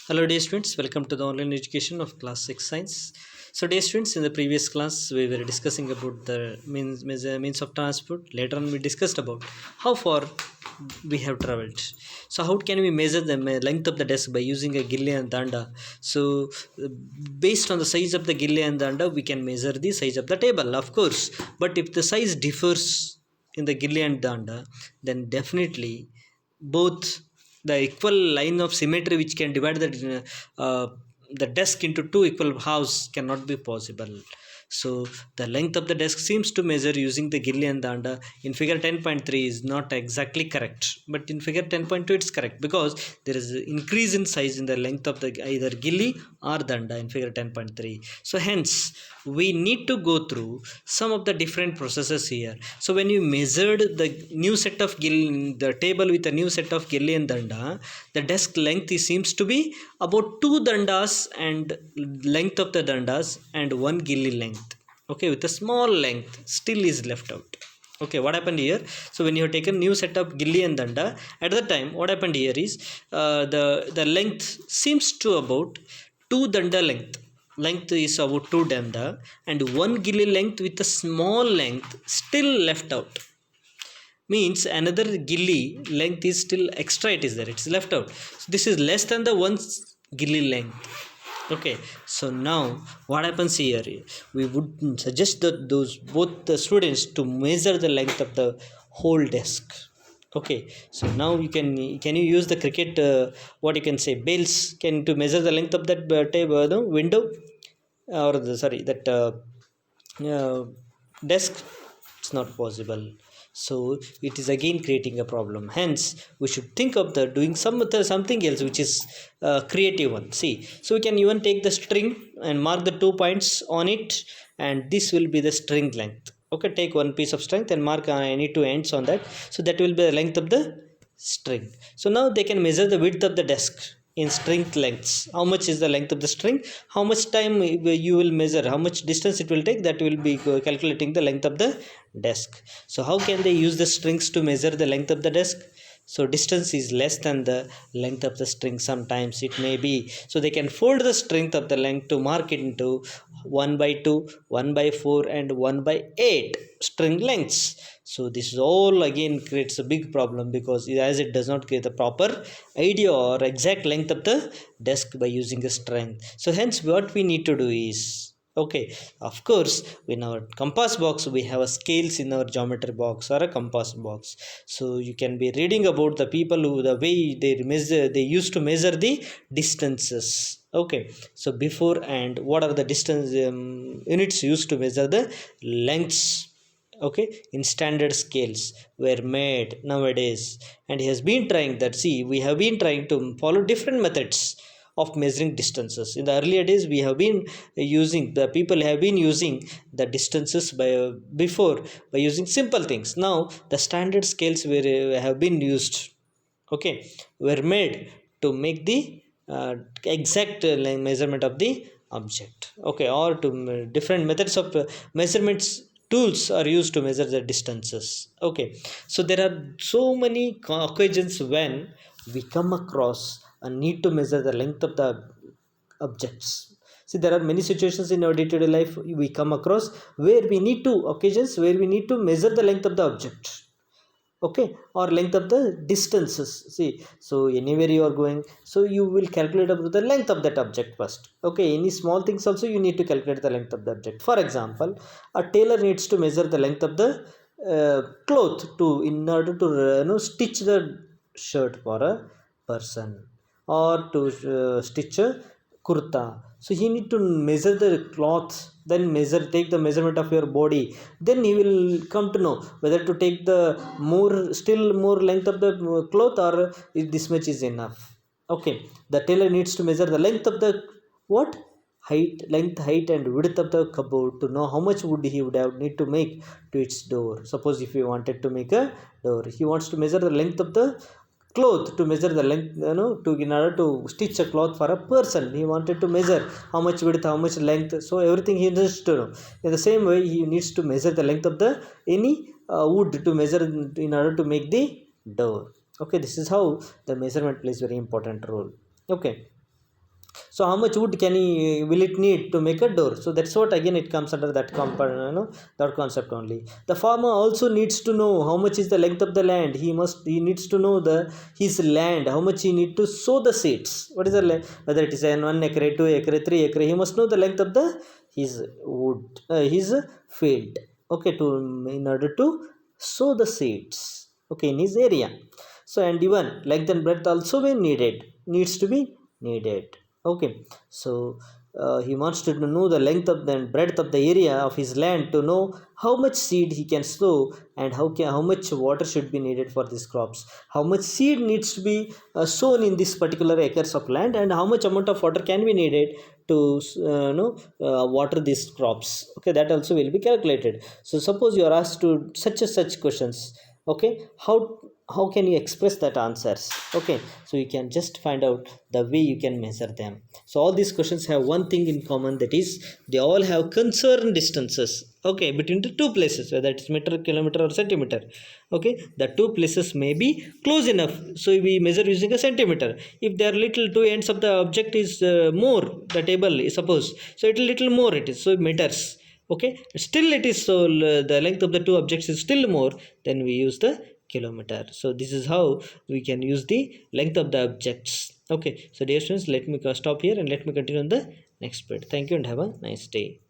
Hello dear students, welcome to the online education of class 6 science. So dear students, in the previous class we were discussing about the means of transport. Later on we discussed about how far we have traveled. So how can we measure the length of the desk by using a gilli and danda? So based on the size of the gilli and danda we can measure the size of the table, of course. But if the size differs in the gilli and danda, then definitely both the equal line of symmetry which can divide the desk into two equal halves cannot be possible. So the length of the desk seems to measure using the gilli and danda in figure 10.3 is not exactly correct, but in figure 10.2 it's correct because there is an increase in size in the length of the either gilli or danda in figure 10.3. So hence we need to go through some of the different processes here. So when you measured the new set of the table with a new set of gilli and danda, the desk length seems to be about two dandas and length of the dandas and one gilli length. Okay, with a small length still is left out. Okay, what happened here? So when you have taken new set of gilli and danda, at that time what happened here is the length seems to about two danda length is about two danda and one gilli length with a small length still left out, means another gilli length is still extra, it is there, it's left out. So this is less than the one gilli length. Okay, so now what happens here, we would suggest that those both the students to measure the length of the whole desk. Okay, so now can you use the cricket what you can say bells can to measure the length of that table, no, window, or the sorry that uh, desk? It's not possible. So it is again creating a problem. Hence we should think of the doing something else which is creative one. See, so we can even take the string and mark the 2 points on it, and this will be the string length. Okay, take one piece of string and mark any two ends on that, so that will be the length of the string. So now they can measure the width of the desk in string lengths. How much is the length of the string, how much time you will measure, how much distance it will take, that will be calculating the length of the desk. So how can they use the strings to measure the length of the desk? So distance is less than the length of the string, sometimes it may be. So they can fold the strength of the length to mark it into 1 by 2, 1 by 4 and 1 by 8 string lengths. So this is all again creates a big problem, because as it does not create the proper idea or exact length of the desk by using a string. So hence what we need to do is, okay, of course in our compass box we have a scales in our geometry box or a compass box. So you can be reading about the people who the way they measure, they used to measure the distances. Okay, so before and what are the distance units used to measure the lengths. Okay, in standard scales were made nowadays, and he has been trying that. See, we have been trying to follow different methods of measuring distances. In the earlier days we have been using, the people have been using the distances by before by using simple things. Now the standard scales were have been used. Okay, were made to make the exact measurement of the object. Okay, or to different methods of measurements tools are used to measure the distances. Okay, so there are so many occasions when we come across a need to measure the length of the objects. See, there are many situations in our day-to-day life we come across where we need to occasions where we need to measure the length of the object. Okay, or length of the distances. See, so anywhere you are going, so you will calculate about the length of that object first. Okay, any small things also you need to calculate the length of the object. For example, a tailor needs to measure the length of the cloth to in order to stitch the shirt for a person, or to stitch a kurta. So he need to measure the cloth, then take the measurement of your body, then he will come to know whether to take the still more length of the cloth, or if this much is enough. Okay, the tailor needs to measure the length of the what, height and width of the cupboard to know how much wood he would have need to make to its door. Suppose if he wanted to make a door, he wants to measure the length of the cloth, to measure the length, to in order to stitch a cloth for a person, he wanted to measure how much width, how much length. So everything he needs to know. In the same way, he needs to measure the length of the any wood to measure in order to make the door. Okay, this is how the measurement plays very important role. Okay, So how much wood will it need to make a door? So that's what again it comes under that that concept only. The farmer also needs to know how much is the length of the land. He needs to know the his land, how much he need to sow the seeds. What is the whether it is an 1 acre, 2 acre, 3 acre, he must know the length of the his wood, his field. Okay, to in order to sow the seeds. Okay, in his area. So and even length and breadth also be needs to be needed. Okay, so he wants to know the length of the breadth of the area of his land to know how much seed he can sow, and how much water should be needed for these crops, how much seed needs to be sown in this particular acres of land, and how much amount of water can be needed to water these crops. Okay, that also will be calculated. So suppose you are asked to such questions. Okay, how can you express that answers? Okay, so you can just find out the way you can measure them. So all these questions have one thing in common, that is they all have concerned distances, okay, between the two places, whether it's meter, kilometer or centimeter. Okay, the two places may be close enough, so we measure using a centimeter. If they are little, two ends of the object is more, the table is suppose, so it little more it is, so meters. Okay, still it is, so the length of the two objects is still more, then we use the kilometer. So this is how we can use the length of the objects. Okay, so dear students, let me stop here and let me continue on the next bit. Thank you and have a nice day.